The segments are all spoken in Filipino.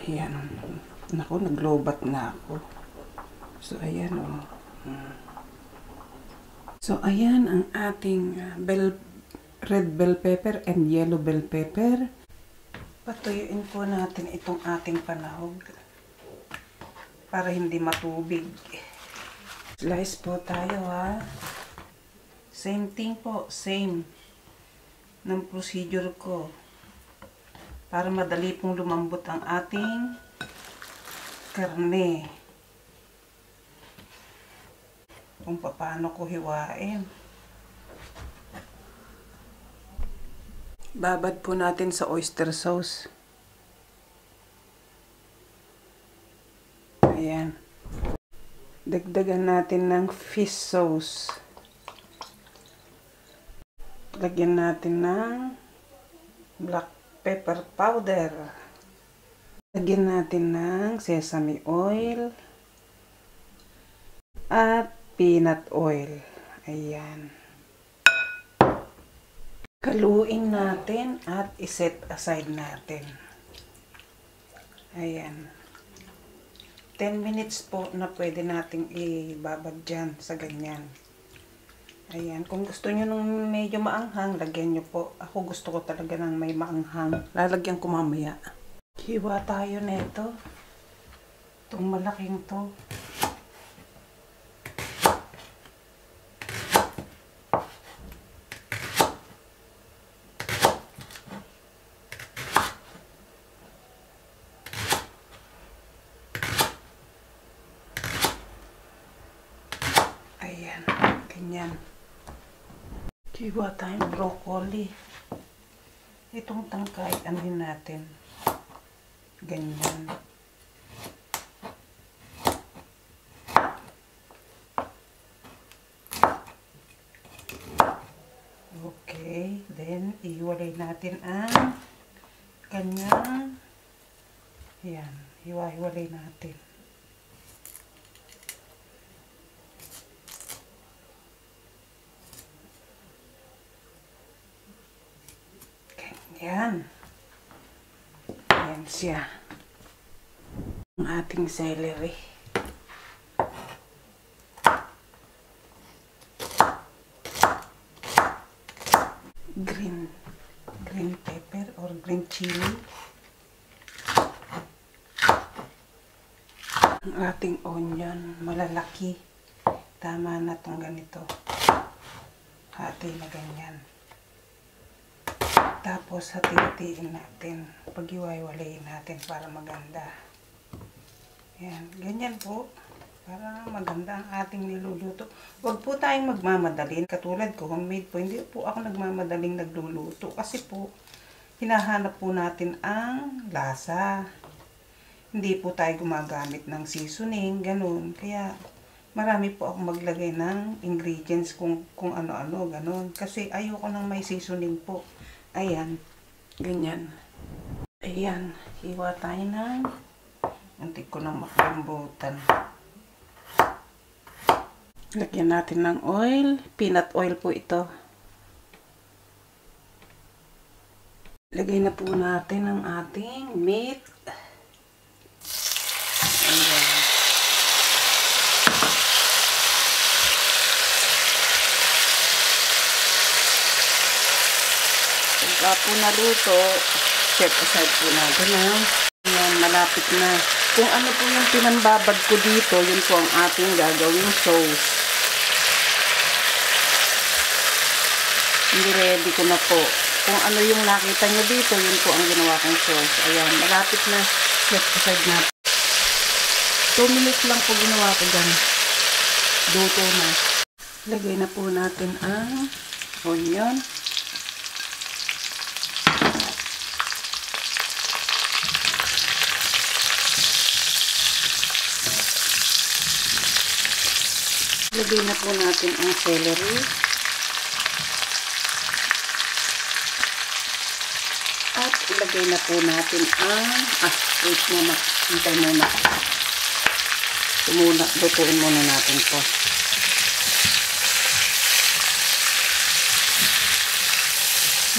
Ayan. Naku, naglobat na ako. So, ayan o. So, ayan ang ating red bell pepper and yellow bell pepper. Patuyuin po natin itong ating panahog para hindi matubig. Slice po tayo ha. Same thing po, same ng procedure ko. Para madali pong lumambot ang ating karne. Kung paano ko hiwain. Babad po natin sa oyster sauce. Ayan. Dagdagan natin ng fish sauce. Lagyan natin ng black pepper powder. Lagyan natin ng sesame oil at peanut oil. Ayan. Haluin natin at iset aside natin. Ayan. 10 minutes po na pwede nating ibabad dyan sa ganyan. Ayan. Kung gusto nyo ng medyo maanghang, lagyan nyo po. Ako gusto ko talaga ng may maanghang. Lalagyan ko mamaya. Hiwa tayo nito. Itong malaking to. Ayan, ganyan. Hiwa tayong broccoli. Itong tangkay, anin natin. Ganyan. Okay, then ihiwalay natin ang kanyang. Ayan, hiwa-hiwalay natin. Yan. Yan siya. Ang ating celery. Green pepper or green chili. Ang ating onion, malalaki. Tama na itong ganito. Hati na ganyan. Tapos hati-hatiin natin. Pag-iwaiwalayin natin para maganda. Yan. Ganyan po. Para maganda ang ating niluluto. Huwag po tayong magmamadali. Katulad ko, homemade po. Hindi po ako nagmamadaling nagluluto. Kasi po, hinahanap po natin ang lasa. Hindi po tayo gumagamit ng seasoning. Ganun. Kaya, marami po ako maglagay ng ingredients kung ano-ano. Ganun. Kasi ayoko nang may seasoning po. Ayan, ganyan. Ayan, hiwa tayo ng hindi ko nang makalimbutan. Lagyan natin ng oil. Peanut oil po ito. Lagay na po natin ang ating meat. Ayan. Pagka po naluto, set aside po natin na. Ayan, malapit na. Kung ano po yung pinambabad ko dito, yun po ang ating gagawing sauce. Hindi ready ko na po. Kung ano yung nakita nyo dito, yun po ang ginawa kong sauce. Ayan, malapit na. Set aside na. 2 minutes lang po ginawa ko dyan. Luto na. Lagay na po natin ang onion. Lagay na po natin ang celery. At ilagay na po natin ang, wait muna. Hintay muna. Lutuin muna natin to.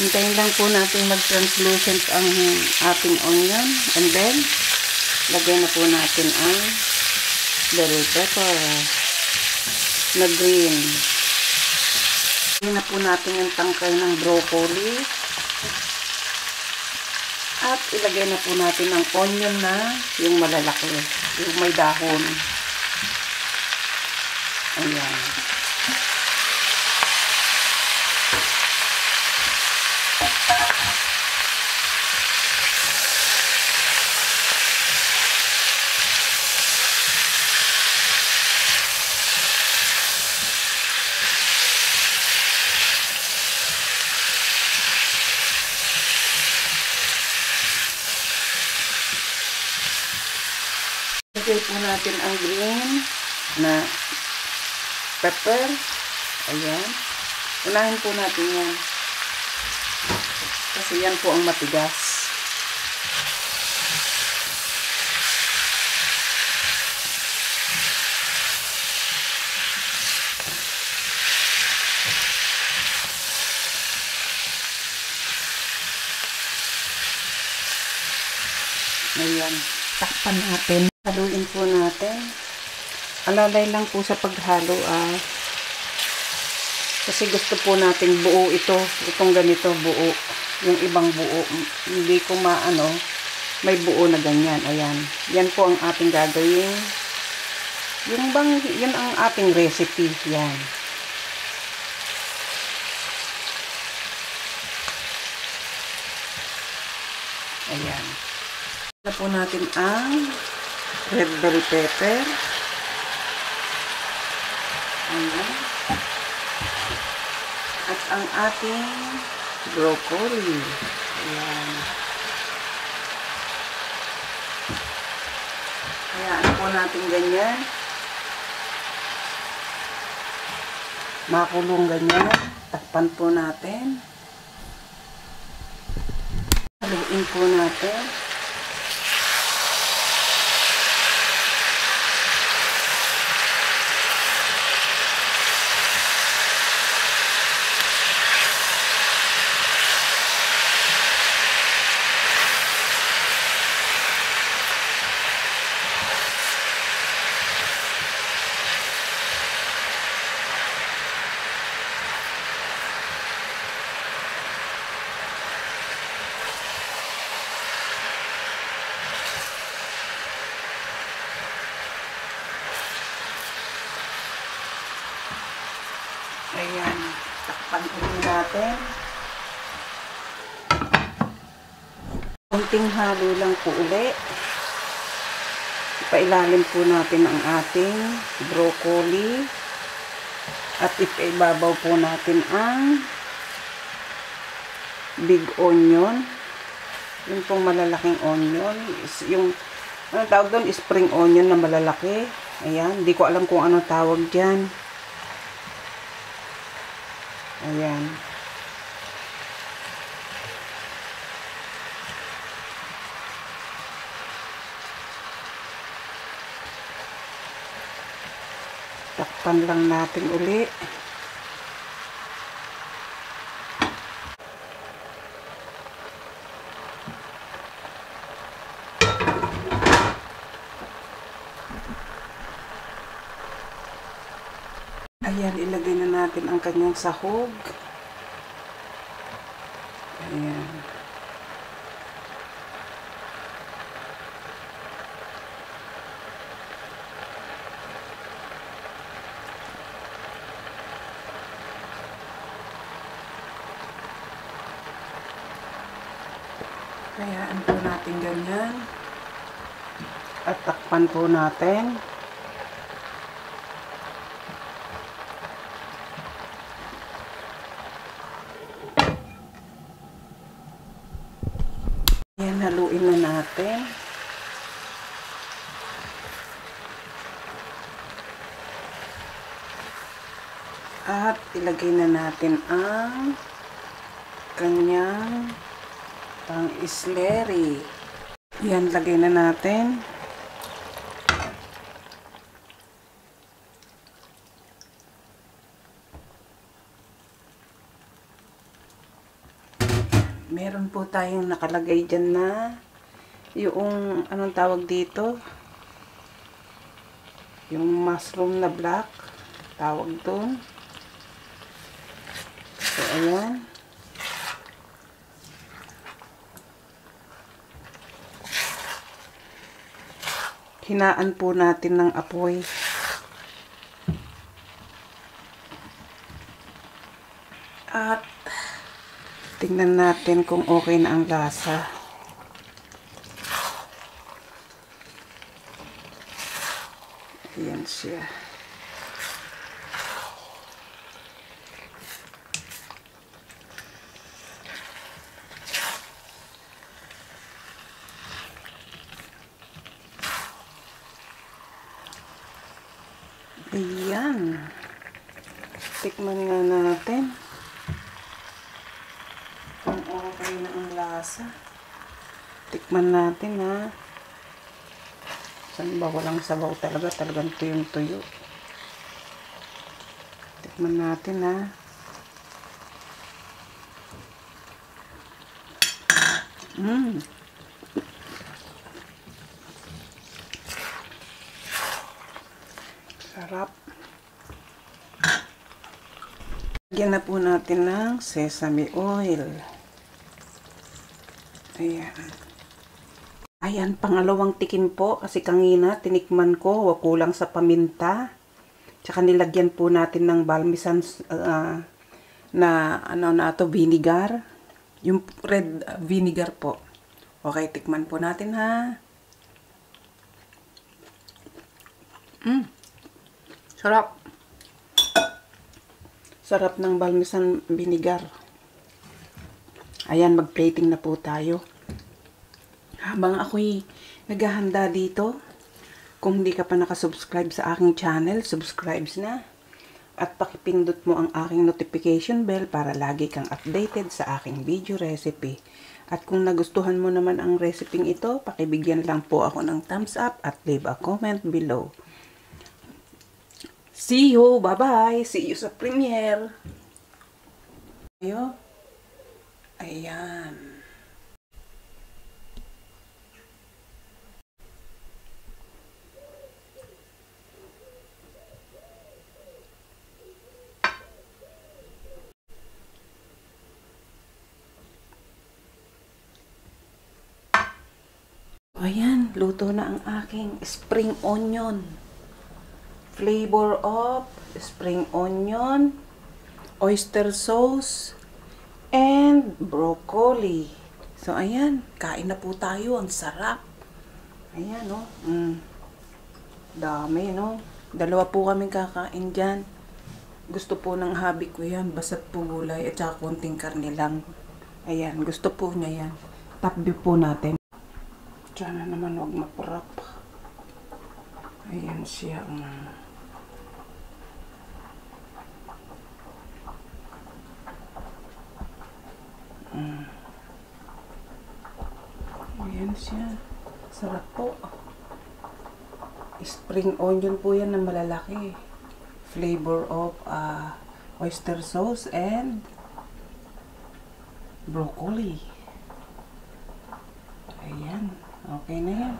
Hintayin lang po natin mag-translucent ang ating onion. And then, Lagay na po natin ang bell pepper na green. Lagay na po natin yung tangkay ng broccoli. At ilagay na po natin ang onion na yung malalaki, yung may dahon. Ayan. Lagay po natin ang green na pepper. Ayan. Unahin po natin yan. Kasi yan po ang matigas. Ayan. Takpan natin. Haluin po natin. Alalay lang po sa paghalo kasi gusto po nating buo ito. Itong ganito buo. Yung ibang buo. Hindi ko may buo na ganyan. Ayan. Yan po ang ating gagawin. Yun ang ating recipe. Yan. Ayan. Na po natin ang red bell pepper. Ayan. At ang ating broccoli. Ayan. Ayan po natin ganyan. Makulong ganyan. Takpan po natin. Haluin po natin. Ayan, takpan ulit natin. Kunting halo lang po ulit. Ipailalim po natin ang ating broccoli. At ipaibabaw po natin ang big onion. Yung pong malalaking onion. Yung, tawag doon? Spring onion na malalaki. Ayan, hindi ko alam kung ano tawag dyan. Ayan. Takpan lang natin uli. Ayan, ilagay na natin ang kanyang sahog. Ayan. Hayaan po natin ganyan. At takpan po natin. Ayan, haluin na natin. At ilagay na natin ang kanyang pang-isleri. Yan, lagay na natin. Meron po tayong nakalagay dyan na yung anong tawag dito, yung mushroom na black tawag doon. So ayan, hinaan po natin ng apoy. At tingnan natin kung okay na ang lasa. Ayan siya. Ayan. Tikman nga natin kung okay na ang lasa. Tikman natin ha. Saan ba walang sabaw talaga? Talagang tuyong-tuyo. Tikman natin ha. Sarap. Lagyan na po natin ng sesame oil. Ayan. Ayan, pangalawang tikim po. Kasi kanina, tinikman ko, kulang sa paminta. Tsaka nilagyan po natin ng balmisan na, vinegar. Yung red vinegar po. Okay, tikman po natin ha. Sarap. Sarap ng balmisan vinegar. Ayan, mag-plating na po tayo. Habang ako'y naghahanda dito, kung hindi ka pa nakasubscribe sa aking channel, subscribe na. At pakipindot mo ang aking notification bell para lagi kang updated sa aking video recipe. At kung nagustuhan mo naman ang recipe ito, pakibigyan lang po ako ng thumbs up at leave a comment below. See you! Bye-bye! See you sa premiere! Ayan. Ayan, luto na ang aking spring onion. Flavor of spring onion, oyster sauce, and broccoli. So, ayan, kain na po tayo. Ang sarap. Ayan, no? Dami, no? Dalawa po kaming kakain dyan. Gusto po ng hubby ko yan. Basat po gulay at saka konting karne lang. Ayan, gusto po niya yan. Top view po natin. Sana naman huwag mapurap. Ayan siya. Ayan siya. Sarap po. Spring onion po yan na malalaki. Flavor of oyster sauce and broccoli. Ayan. Okay na yan.